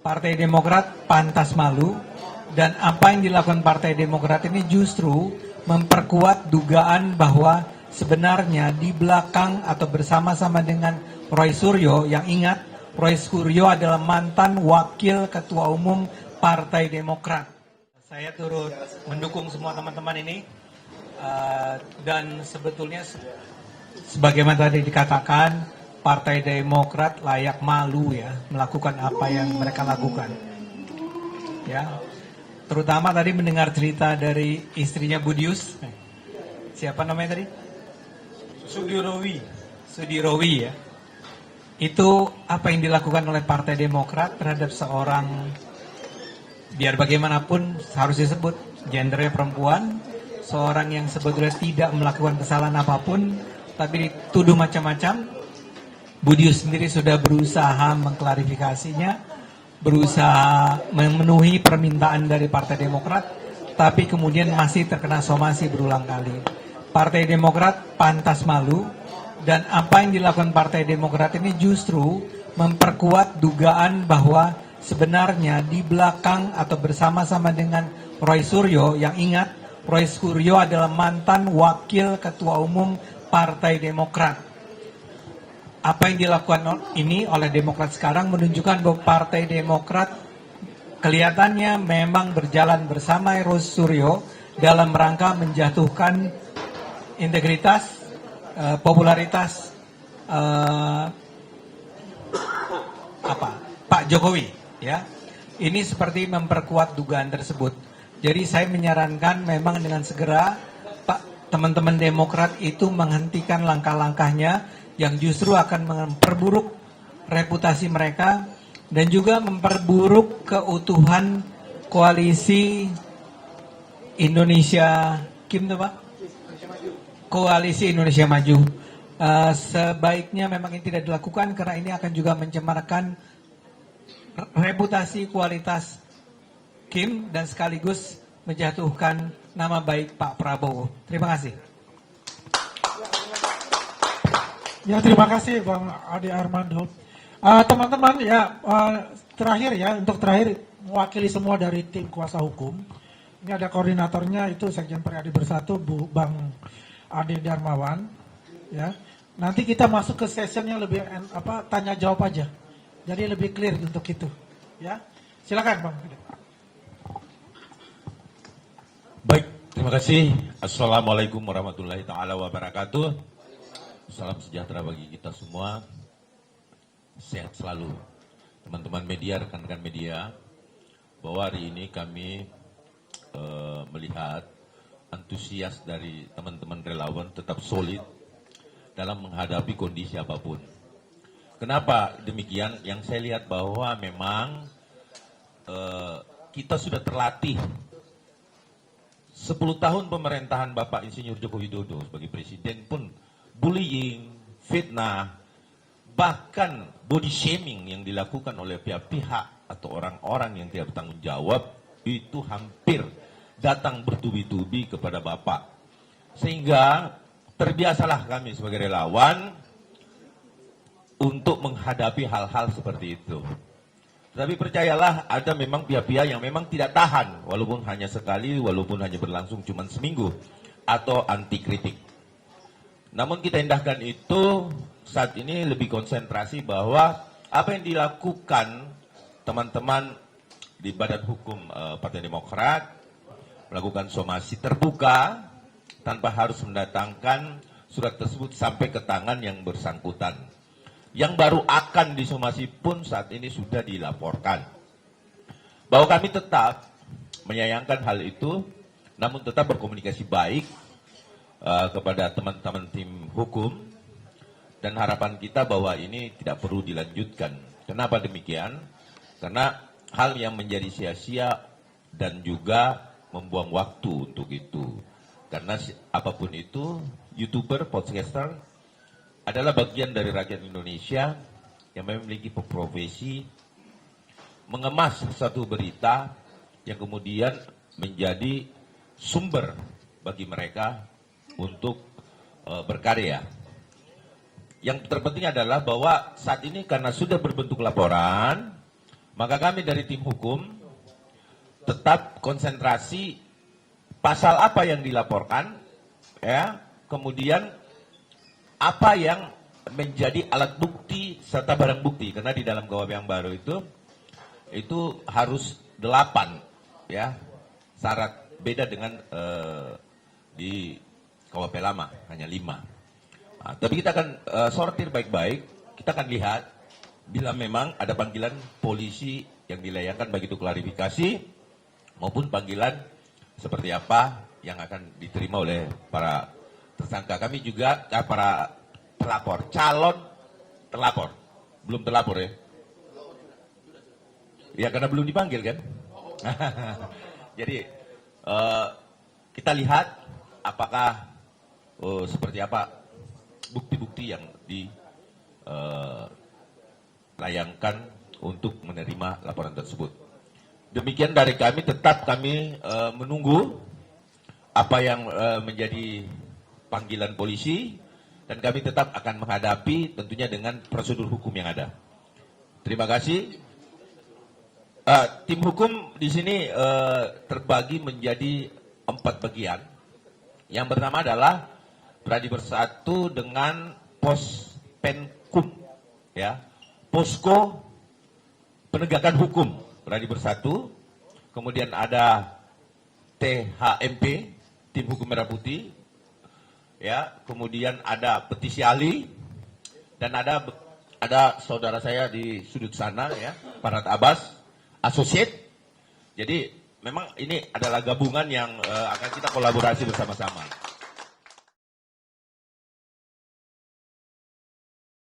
Partai Demokrat pantas malu, dan apa yang dilakukan Partai Demokrat ini justru memperkuat dugaan bahwa sebenarnya di belakang atau bersama-sama dengan Roy Suryo, yang ingat Roy Suryo adalah mantan wakil ketua umum Partai Demokrat. Saya turut mendukung semua teman-teman ini, dan sebetulnya sebagaimana tadi dikatakan, Partai Demokrat layak malu ya melakukan apa yang mereka lakukan. Ya, terutama tadi mendengar cerita dari istrinya Budius. Siapa namanya tadi? Sudirowi ya. Itu apa yang dilakukan oleh Partai Demokrat terhadap seorang, biar bagaimanapun harus disebut gendernya perempuan, seorang yang sebetulnya tidak melakukan kesalahan apapun, tapi dituduh macam-macam. Budius sendiri sudah berusaha mengklarifikasinya, berusaha memenuhi permintaan dari Partai Demokrat, tapi kemudian masih terkena somasi berulang kali. Partai Demokrat pantas malu, dan apa yang dilakukan Partai Demokrat ini justru memperkuat dugaan bahwa sebenarnya di belakang atau bersama-sama dengan Roy Suryo, yang ingat Roy Suryo adalah mantan wakil ketua umum Partai Demokrat. Apa yang dilakukan ini oleh Demokrat sekarang menunjukkan bahwa Partai Demokrat kelihatannya memang berjalan bersama Roy Suryo dalam rangka menjatuhkan integritas, popularitas Pak Jokowi. Ya, ini seperti memperkuat dugaan tersebut. Jadi saya menyarankan memang dengan segera teman-teman Demokrat itu menghentikan langkah-langkahnya yang justru akan memperburuk reputasi mereka dan juga memperburuk keutuhan koalisi Indonesia Koalisi Indonesia Maju. Sebaiknya memang ini tidak dilakukan karena ini akan juga mencemarkan reputasi kualitas Kim dan sekaligus menjatuhkan nama baik Pak Prabowo. Terima kasih. Ya, terima kasih Bang Ade Armando. Teman-teman ya, untuk terakhir mewakili semua dari tim kuasa hukum. Ini ada koordinatornya, itu Sekjen Periadi Bersatu Bang Ade Darmawan. Ya, nanti kita masuk ke session yang lebih tanya jawab aja. Jadi lebih clear untuk itu. Ya, silakan Bang. Baik, terima kasih. Assalamualaikum warahmatullahi taala wabarakatuh. Salam sejahtera bagi kita semua. Sehat selalu. Teman-teman media, rekan-rekan media, bahwa hari ini kami melihat antusias dari teman-teman relawan tetap solid dalam menghadapi kondisi apapun. Kenapa demikian? Yang saya lihat bahwa memang kita sudah terlatih 10 tahun pemerintahan Bapak Insinyur Joko Widodo sebagai presiden pun bullying, fitnah, bahkan body shaming yang dilakukan oleh pihak-pihak atau orang-orang yang tidak bertanggung jawab itu hampir datang bertubi-tubi kepada Bapak. Sehingga terbiasalah kami sebagai relawan untuk menghadapi hal-hal seperti itu. Tapi percayalah, ada memang pihak-pihak yang memang tidak tahan, walaupun hanya sekali, walaupun hanya berlangsung cuma seminggu, atau anti kritik. Namun kita indahkan itu, saat ini lebih konsentrasi bahwa apa yang dilakukan teman-teman di Badan Hukum Partai Demokrat, melakukan somasi terbuka, tanpa harus mendatangkan surat tersebut sampai ke tangan yang bersangkutan. Yang baru akan disomasi pun saat ini sudah dilaporkan. Bahwa kami tetap menyayangkan hal itu, namun tetap berkomunikasi baik kepada teman-teman tim hukum, dan harapan kita bahwa ini tidak perlu dilanjutkan. Kenapa demikian? Karena hal yang menjadi sia-sia dan juga membuang waktu untuk itu. Karena apapun itu, YouTuber, podcaster adalah bagian dari rakyat Indonesia yang memiliki profesi mengemas satu berita yang kemudian menjadi sumber bagi mereka untuk berkarya. Yang terpenting adalah bahwa saat ini karena sudah berbentuk laporan, Maka kami dari tim hukum tetap konsentrasi pasal apa yang dilaporkan, ya, kemudian apa yang menjadi alat bukti serta barang bukti, karena di dalam KUHP yang baru itu harus 8, ya, syarat, beda dengan di KUHP lama hanya 5. Nah, tapi kita akan sortir baik-baik, kita akan lihat bila memang ada panggilan polisi yang dilayangkan baik itu klarifikasi maupun panggilan seperti apa yang akan diterima oleh para tersangka. Kami juga para pelapor, calon terlapor, belum terlapor ya. Ya karena belum dipanggil kan. Jadi kita lihat apakah seperti apa bukti-bukti yang dilayangkan untuk menerima laporan tersebut. Demikian dari kami, tetap kami menunggu apa yang menjadi panggilan polisi, dan kami tetap akan menghadapi tentunya dengan prosedur hukum yang ada. Terima kasih. Tim hukum di sini terbagi menjadi 4 bagian. Yang pertama adalah Pradi Bersatu dengan Pospenkum, ya, Posko Penegakan Hukum Pradi Bersatu. Kemudian ada THMP, Tim Hukum Merah Putih, ya. Kemudian ada petisi ahli, dan ada saudara saya di sudut sana, ya, Farhad Abbas, Associate. Jadi memang ini adalah gabungan yang akan kita kolaborasi bersama-sama.